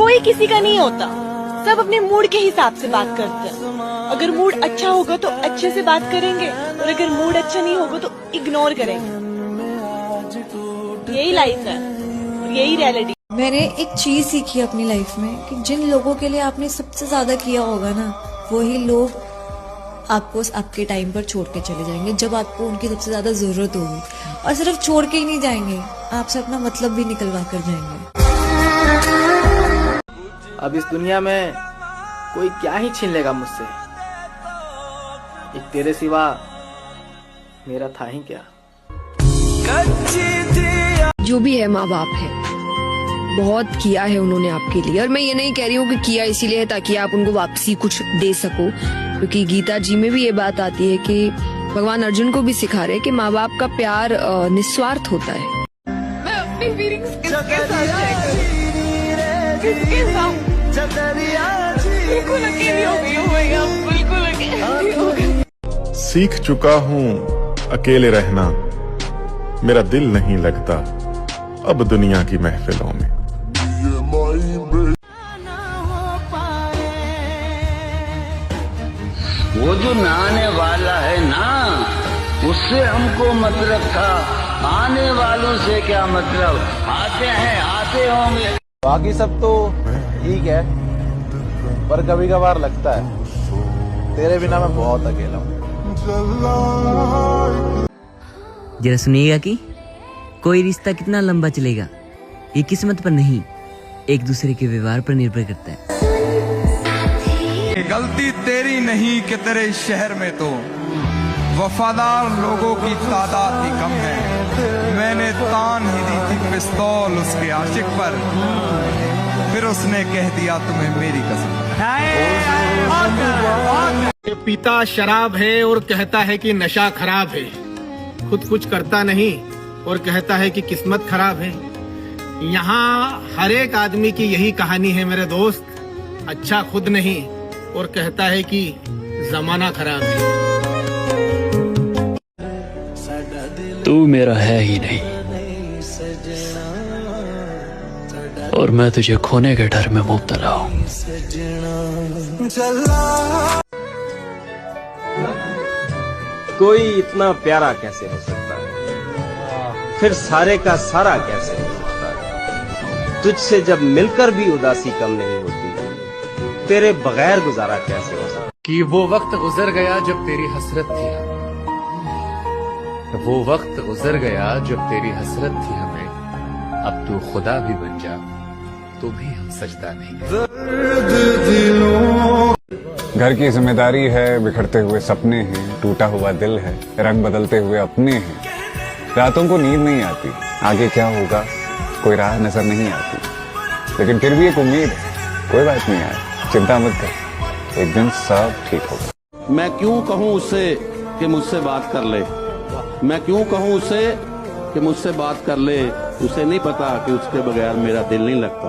कोई किसी का नहीं होता, सब अपने मूड के हिसाब से बात करते हैं। अगर मूड अच्छा होगा तो अच्छे से बात करेंगे और अगर मूड अच्छा नहीं होगा तो इग्नोर करेंगे। यही लाइफ है और यही रियलिटी। मैंने एक चीज सीखी अपनी लाइफ में कि जिन लोगों के लिए आपने सबसे ज्यादा किया होगा ना, वही लोग आपको आपके टाइम पर छोड़ के चले जाएंगे जब आपको उनकी सबसे ज्यादा जरूरत होगी। और सिर्फ छोड़ के ही नहीं जाएंगे, आपसे अपना मतलब भी निकलवा कर जाएंगे। अब इस दुनिया में कोई क्या ही छीन लेगा मुझसे, एक तेरे सिवा मेरा था ही क्या। जो भी है, माँ बाप है, बहुत किया है उन्होंने आपके लिए। और मैं ये नहीं कह रही हूँ कि किया इसीलिए ताकि आप उनको वापसी कुछ दे सको, क्योंकि गीता जी में भी ये बात आती है कि भगवान अर्जुन को भी सिखा रहे हैं कि माँ बाप का प्यार निस्वार्थ होता है। मैं अपनी फीलिंग्स किसके साथ शेयर करूं? किसके साथ? बिल्कुल अकेली हो गई हूँ भैया, बिल्कुल अकेली हो गई। सीख चुका हूँ अकेले रहना, मेरा दिल नहीं लगता अब दुनिया की महफिलों में। वो जो नहाने वाला है ना, उससे हमको मतलब था, आने वालों से क्या मतलब, आते हैं आते होंगे। बाकी सब तो ठीक है, पर कभी कभार लगता है तेरे बिना मैं बहुत अकेला हूँ। जरा सुनिएगा कि कोई रिश्ता कितना लंबा चलेगा, ये किस्मत पर नहीं, एक दूसरे के व्यवहार पर निर्भर करता है। गलती तेरी नहीं कि तेरे शहर में तो वफादार लोगों की तादाद ही कम है। मैंने तान ही दी थी पिस्तौल उसके आशिक पर, फिर उसने कह दिया तुम्हें मेरी कसम। पीता शराब है और कहता है कि नशा खराब है, खुद कुछ करता नहीं और कहता है कि किस्मत खराब है। यहाँ हर एक आदमी की यही कहानी है मेरे दोस्त, अच्छा खुद नहीं और कहता है कि जमाना खराब है। तू मेरा है ही नहीं और मैं तुझे खोने के डर में मुब्तला हूँ। कोई इतना प्यारा कैसे हो सकता है, फिर सारे का सारा कैसे हो सकता है। तुझसे जब मिलकर भी उदासी कम नहीं होती, तेरे बगैर गुजारा कैसे हो सकता है। कि वो वक्त गुजर गया जब तेरी हसरत थी हमें, वो वक्त गुजर गया जब तेरी हसरत थी हमें, अब तू खुदा भी बन जा तो भी हम सजदा नहीं। घर की जिम्मेदारी है, बिखरते हुए सपने हैं, टूटा हुआ दिल है, रंग बदलते हुए अपने हैं। रातों को नींद नहीं आती, आगे क्या होगा कोई राह नजर नहीं आती, लेकिन फिर भी एक उम्मीद है। कोई बात नहीं यार, चिंता मत कर, एक दिन सब ठीक होगा। मैं क्यों कहूँ उससे कि मुझसे बात कर ले, मैं क्यों कहूँ उससे कि मुझसे बात कर ले। उसे नहीं पता कि उसके बगैर मेरा दिल नहीं लगता।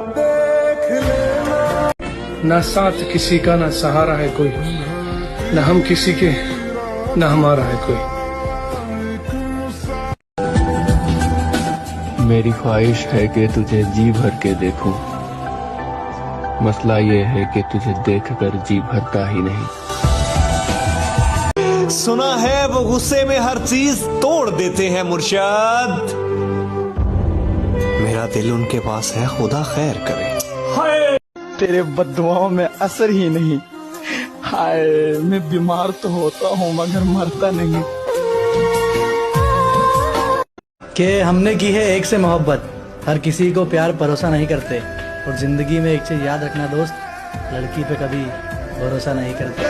न साथ किसी का न सहारा है कोई, न हम किसी के न हमारा है कोई। मेरी ख्वाहिश है कि तुझे जी भर के देखूं, मसला ये है कि तुझे देखकर जी भरता ही नहीं। सुना है वो गुस्से में हर चीज तोड़ देते हैं मुर्शद, मेरा दिल उनके पास है, खुदा खैर करे। हाय तेरे बद्दुआओं में असर ही नहीं, हाय मैं बीमार तो होता हूँ मगर मरता नहीं। कि हमने की है एक से मोहब्बत, हर किसी को प्यार भरोसा नहीं करते, और जिंदगी में एक चीज याद रखना दोस्त, लड़की पे कभी भरोसा नहीं करते।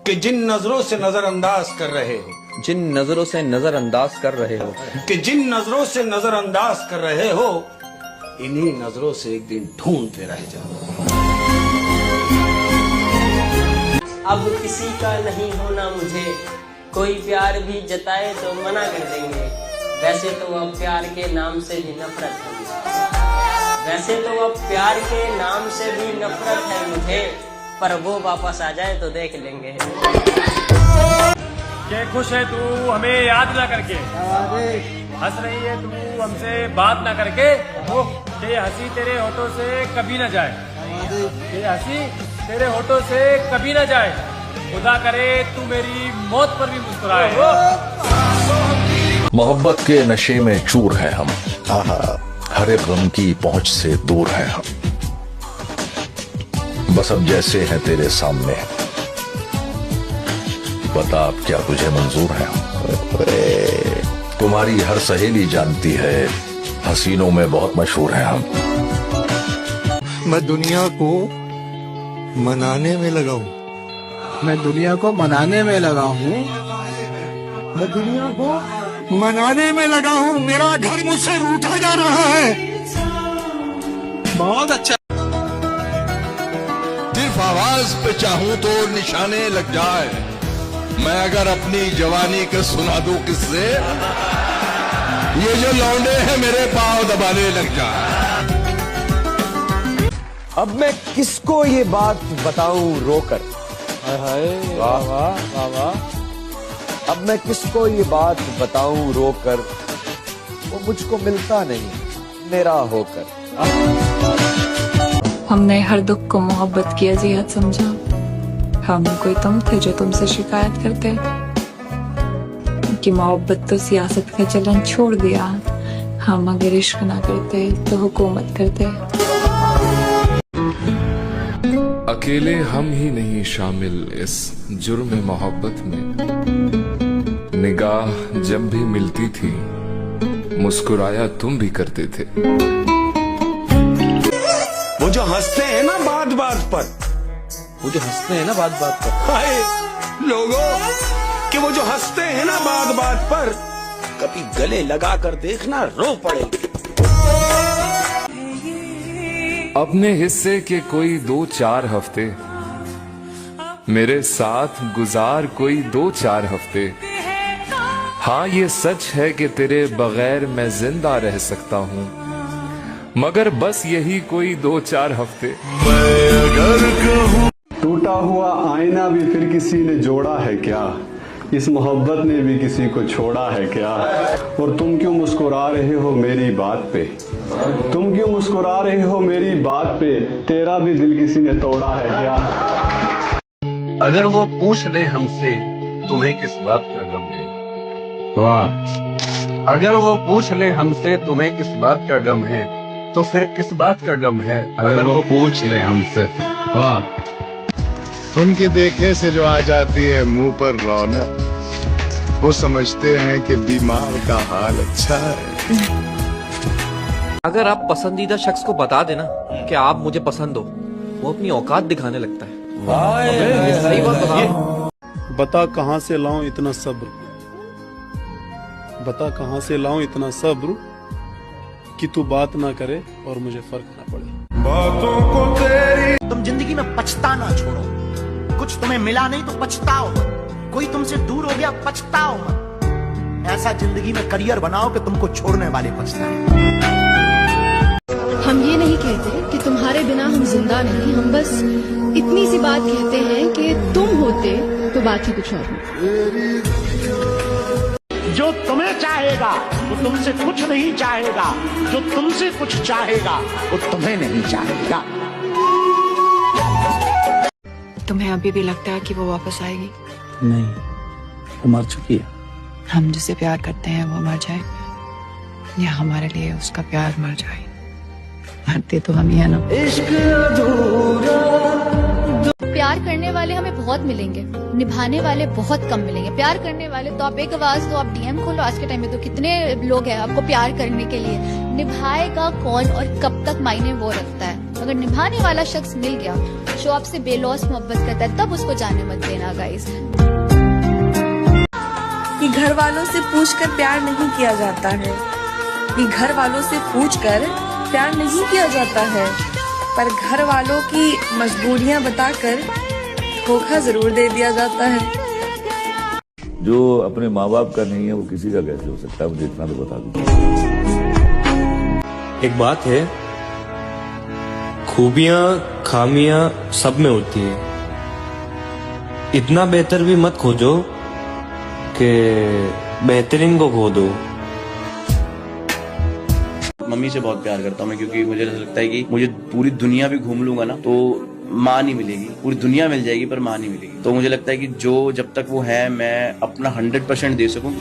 कि जिन नजरों से नजरअंदाज कर रहे हो, जिन नजरों से नजरअंदाज कर रहे हो, कि जिन नजरों से नजरअंदाज कर रहे हो, इन्हीं नजरों से एक दिन ढूंढते रह जाओ। अब किसी का नहीं होना मुझे, कोई प्यार भी जताए तो मना कर देंगे। वैसे तो अब प्यार के नाम से भी नफरत है मुझे, वैसे तो अब प्यार के नाम से भी नफरत है मुझे, पर वो वापस आ जाए तो देख लेंगे। क्या खुश है तू हमें याद ना करके, हंस रही है तू हमसे बात ना करके, वो ये हंसी तेरे होठों से कभी न जाए, ये हंसी तेरे होठों से कभी न जाए। खुदा करे तू मेरी मौत पर भी मुस्कुराए। मोहब्बत के नशे में चूर है हम, हर एक गम की पहुंच से दूर है हम। बस अब जैसे हैं तेरे सामने, बता अब क्या तुझे मंजूर है। तुम्हारी हर सहेली जानती है, हसीनों में बहुत मशहूर है हम। मैं दुनिया को मनाने में लगा हूँ, मैं दुनिया को मनाने में लगा हूँ, मैं दुनिया को मनाने में लगा हूँ। मेरा घर मुझसे रूठा जा रहा है। बहुत अच्छा। सिर्फ आवाज पे चाहूं तो निशाने लग जाए। मैं अगर अपनी जवानी के सुना दूं किससे, ये जो लौंडे हैं मेरे पांव दबाने लग जाए। अब मैं किसको ये बात बताऊं रोकर, वाह वाह वाह वाह। अब मैं किसको ये बात बताऊं रोकर, वो मुझको मिलता नहीं मेरा होकर। हमने हर दुख को मोहब्बत की अज़ियत समझा। हम कोई तुम थे जो तुमसे शिकायत करते कि मोहब्बत तो सियासत का चलन छोड़ दिया। हम अगर इश्क ना करते तो हुकूमत करते। अकेले हम ही नहीं शामिल इस जुर्म मोहब्बत में। निगाह जब भी मिलती थी मुस्कुराया तुम भी करते थे। वो जो हंसते हैं ना बात बात पर, वो जो हंसते हैं ना बात बात पर, हाय लोगों कि वो जो हंसते हैं ना बात बात पर, कभी गले लगा कर देखना रो पड़ेंगे। अपने हिस्से के कोई 2-4 हफ्ते मेरे साथ गुजार, कोई 2-4 हफ्ते। हाँ ये सच है कि तेरे बगैर मैं जिंदा रह सकता हूँ, मगर बस यही कोई 2-4 हफ्ते। टूटा हुआ आईना भी फिर किसी ने जोड़ा है क्या, इस मोहब्बत ने भी किसी को छोड़ा है क्या। और तुम क्यों मुस्कुरा रहे हो मेरी बात पे, तुम क्यों मुस्कुरा रहे हो मेरी बात पे, तेरा भी दिल किसी ने तोड़ा है क्या। अगर वो पूछ ले हमसे तुम्हें किस बात का गम है, वाह। अगर वो पूछ ले हमसे तुम्हें किस बात का गम है, तो फिर किस बात का गम है अगर वो पूछ ले हमसे, वाह। उनके देखने से जो आ जाती है मुंह पर रौनक, वो समझते हैं कि बीमार का हाल अच्छा है। अगर आप पसंदीदा शख्स को बता देना कि आप मुझे पसंद हो, वो अपनी औकात दिखाने लगता है। सही बात बता। बता कहाँ से लाऊं इतना सब्र, बता कहाँ से लाऊं इतना सब्र कि तू बात ना करे और मुझे फर्क ना पड़े। बातों को तेरी तुम जिंदगी में पछताना छोड़ो। कुछ तुम्हें मिला नहीं तो पछताओ मत, कोई तुमसे दूर हो गया पछताओ मत। ऐसा जिंदगी में करियर बनाओ कि तुमको छोड़ने वाले पछताए। हम ये नहीं कहते कि तुम्हारे बिना हम जिंदा नहीं, हम बस इतनी सी बात कहते हैं कि तुम होते तो बात ही कुछ और होती। जो तुम्हें चाहेगा वो तुमसे कुछ नहीं चाहेगा, जो तुमसे कुछ चाहेगा वो तुम्हें नहीं चाहेगा। तुम्हें अभी भी लगता है कि वो वापस आएगी? नहीं, वो मर चुकी है। हम जिसे प्यार करते हैं वो मर जाए या हमारे लिए उसका प्यार मर जाए, मरते तो हम ही है ना। प्यार करने वाले हमें बहुत मिलेंगे, निभाने वाले बहुत कम मिलेंगे। प्यार करने वाले तो आप एक आवाज दो, आप डीएम खोलो, आज के टाइम में तो कितने लोग हैं आपको प्यार करने के लिए। निभाएगा कौन और कब तक मायने वो रखता है। अगर निभाने वाला शख्स मिल गया जो आपसे बेलौस मोहब्बत करता है, तब उसको जाने मत देना गाइस। कि घर वालों से पूछकर प्यार नहीं किया जाता है, कि घर वालों से पूछकर प्यार नहीं किया जाता है, पर घर वालों की मजबूरियां बताकर धोखा जरूर दे दिया जाता है। जो अपने माँ बाप का नहीं है वो किसी का कैसे हो सकता है, मुझे इतना तो बता दो। एक बात है, खूबियां खामियां सब में होती है। इतना बेहतर भी मत खोजो कि बेहतरीन को खो दो। मम्मी से बहुत प्यार करता हूँ मैं, क्योंकि मुझे ऐसा लगता है कि मुझे पूरी दुनिया भी घूम लूंगा ना तो माँ नहीं मिलेगी, पूरी दुनिया मिल जाएगी पर माँ नहीं मिलेगी। तो मुझे लगता है कि जो जब तक वो है मैं अपना 100% दे सकूं।